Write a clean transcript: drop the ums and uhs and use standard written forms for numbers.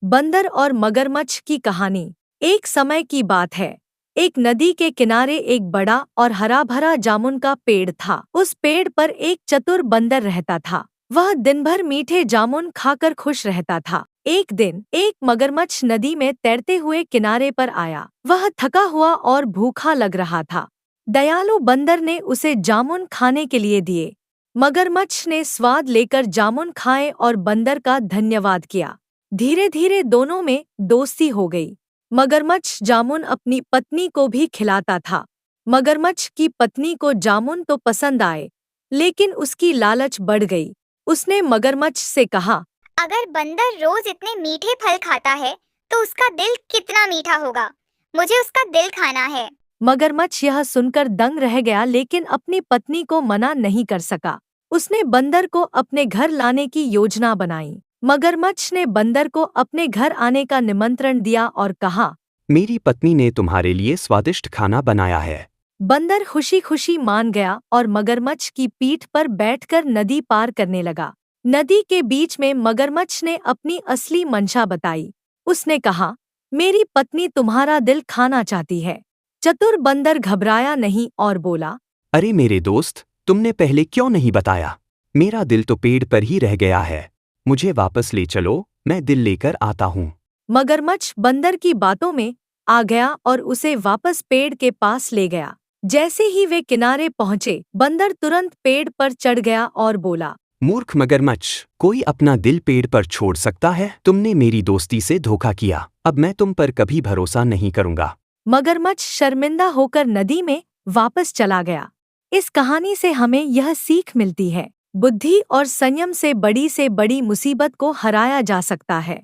बंदर और मगरमच्छ की कहानी। एक समय की बात है। एक नदी के किनारे एक बड़ा और हरा भरा जामुन का पेड़ था। उस पेड़ पर एक चतुर बंदर रहता था। वह दिन भर मीठे जामुन खाकर खुश रहता था। एक दिन एक मगरमच्छ नदी में तैरते हुए किनारे पर आया। वह थका हुआ और भूखा लग रहा था। दयालु बंदर ने उसे जामुन खाने के लिए दिए। मगरमच्छ ने स्वाद लेकर जामुन खाए और बंदर का धन्यवाद किया। धीरे धीरे दोनों में दोस्ती हो गई। मगरमच्छ जामुन अपनी पत्नी को भी खिलाता था। मगरमच्छ की पत्नी को जामुन तो पसंद आए, लेकिन उसकी लालच बढ़ गई। उसने मगरमच्छ से कहा, अगर बंदर रोज इतने मीठे फल खाता है तो उसका दिल कितना मीठा होगा। मुझे उसका दिल खाना है। मगरमच्छ यह सुनकर दंग रह गया, लेकिन अपनी पत्नी को मना नहीं कर सका। उसने बंदर को अपने घर लाने की योजना बनाई। मगरमच्छ ने बंदर को अपने घर आने का निमंत्रण दिया और कहा, मेरी पत्नी ने तुम्हारे लिए स्वादिष्ट खाना बनाया है। बंदर खुशी खुशी मान गया और मगरमच्छ की पीठ पर बैठकर नदी पार करने लगा। नदी के बीच में मगरमच्छ ने अपनी असली मंशा बताई। उसने कहा, मेरी पत्नी तुम्हारा दिल खाना चाहती है। चतुर बंदर घबराया नहीं और बोला, अरे मेरे दोस्त, तुमने पहले क्यों नहीं बताया? मेरा दिल तो पेड़ पर ही रह गया है। मुझे वापस ले चलो, मैं दिल लेकर आता हूँ। मगरमच्छ बंदर की बातों में आ गया और उसे वापस पेड़ के पास ले गया। जैसे ही वे किनारे पहुंचे, बंदर तुरंत पेड़ पर चढ़ गया और बोला, मूर्ख मगरमच्छ, कोई अपना दिल पेड़ पर छोड़ सकता है? तुमने मेरी दोस्ती से धोखा किया। अब मैं तुम पर कभी भरोसा नहीं करूंगा। मगरमच्छ शर्मिंदा होकर नदी में वापस चला गया। इस कहानी से हमें यह सीख मिलती है, बुद्धि और संयम से बड़ी मुसीबत को हराया जा सकता है।